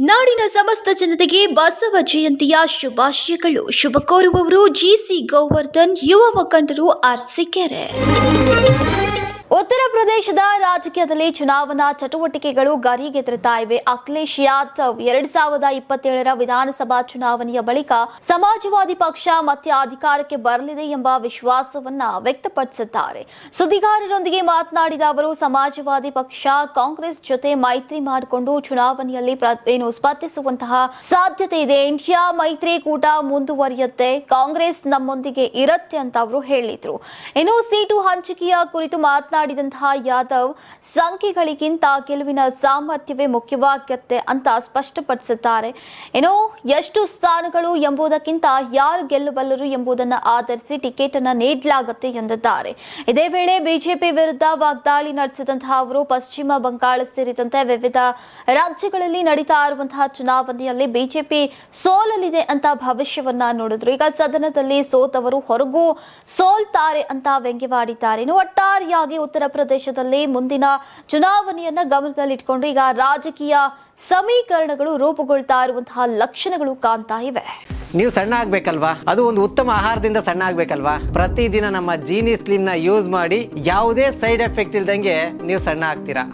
ನಾಡಿನ ಸಮಸ್ತ ಜನತೆಗೆ ಬಸವ ಜಯಂತಿಯ ಶುಭಾಶಯಗಳು. ಶುಭ ಕೋರುವವರು ಜಿಸಿ ಗೋವರ್ಧನ್, ಯುವ ಮುಖಂಡರು, ಅರಸೀಕೆರೆ. ಉತ್ತರ ಪ್ರದೇಶದ ರಾಜಕೀಯದಲ್ಲಿ ಚುನಾವಣಾ ಚಟುವಟಿಕೆಗಳು ಗರಿಗೆದರುತ್ತಾ ಇವೆ. ಅಖಿಲೇಶ್ ಯಾದವ್ 2027ರ ವಿಧಾನಸಭಾ ಚುನಾವಣೆಯ ಬಳಿಕ ಸಮಾಜವಾದಿ ಪಕ್ಷ ಮತ್ತೆ ಅಧಿಕಾರಕ್ಕೆ ಬರಲಿದೆ ಎಂಬ ವಿಶ್ವಾಸವನ್ನ ವ್ಯಕ್ತಪಡಿಸಿದ್ದಾರೆ. ಸುದ್ದಿಗಾರರೊಂದಿಗೆ ಮಾತನಾಡಿದ ಅವರು, ಸಮಾಜವಾದಿ ಪಕ್ಷ ಕಾಂಗ್ರೆಸ್ ಜೊತೆ ಮೈತ್ರಿ ಮಾಡಿಕೊಂಡು ಚುನಾವಣೆಯಲ್ಲಿ ಸ್ಪರ್ಧಿಸುವಂತಹ ಸಾಧ್ಯತೆ ಇದೆ. ಇಂಡಿಯಾ ಮೈತ್ರಿಕೂಟ ಮುಂದುವರಿಯುತ್ತೆ, ಕಾಂಗ್ರೆಸ್ ನಮ್ಮೊಂದಿಗೆ ಇರುತ್ತೆ ಅಂತ ಅವರು ಹೇಳಿದ್ರು. ಇನ್ನು ಸೀಟು ಹಂಚಿಕೆಯ ಕುರಿತು ಮಾತನಾಡಿದಂತಹ ಯಾದವ್, ಸಂಖ್ಯೆಗಳಿಗಿಂತ ಗೆಲುವಿನ ಸಾಮರ್ಥ್ಯವೇ ಮುಖ್ಯವಾಗುತ್ತೆ ಅಂತ ಸ್ಪಷ್ಟಪಡಿಸಿದ್ದಾರೆ. ಇನ್ನು ಎಷ್ಟು ಸ್ಥಾನಗಳು ಎಂಬುದಕ್ಕಿಂತ ಯಾರು ಗೆಲ್ಲಬಲ್ಲರು ಎಂಬುದನ್ನು ಆಧರಿಸಿ ಟಿಕೆಟ್ ಅನ್ನು ನೀಡಲಾಗುತ್ತೆ ಎಂದಿದ್ದಾರೆ. ಇದೇ ವೇಳೆ ಬಿಜೆಪಿ ವಿರುದ್ಧ ವಾಗ್ದಾಳಿ ನಡೆಸಿದಂತಹ ಅವರು, ಪಶ್ಚಿಮ ಬಂಗಾಳ ಸೇರಿದಂತೆ ವಿವಿಧ ರಾಜ್ಯಗಳಲ್ಲಿ ನಡೀತಾ ಇರುವಂತಹ ಚುನಾವಣೆಯಲ್ಲಿ ಬಿಜೆಪಿ ಸೋಲಲಿದೆ ಅಂತ ಭವಿಷ್ಯವನ್ನ ನುಡಿದ್ರು. ಈಗ ಸದನದಲ್ಲಿ ಸೋತವರು ಹೊರಗೂ ಸೋಲ್ತಾರೆ ಅಂತ ವ್ಯಂಗ್ಯವಾಡಿದ್ದಾರೆ. ಇನ್ನು ಒಟ್ಟಾರೆಯಾಗಿ ಉತ್ತರ ಪ್ರದೇಶದಲ್ಲಿ ಮುಂದಿನ ಚುನಾವಣೆಯನ್ನ ಗಮನದಲ್ಲಿಟ್ಟುಕೊಂಡು ಈಗ ರಾಜಕೀಯ ಸಮೀಕರಣಗಳು ರೂಪುಗೊಳ್ತಾ ಇರುವಂತಹ ಲಕ್ಷಣಗಳು ಕಾಣ್ತಾ ಇವೆ. ನೀವು ಸಣ್ಣ ಆಗ್ಬೇಕಲ್ವಾ? ಅದು ಒಂದು ಉತ್ತಮ ಆಹಾರದಿಂದ ಸಣ್ಣ ಆಗ್ಬೇಕಲ್ವಾ? ಪ್ರತಿದಿನ ನಮ್ಮ ಜೀನಿ ಸ್ಲಿಮ್ ನ ಯೂಸ್ ಮಾಡಿ ಯಾವುದೇ ಸೈಡ್ ಎಫೆಕ್ಟ್ ಇಲ್ದಂಗೆ ನೀವು ಸಣ್ಣ ಆಗ್ತೀರಾ.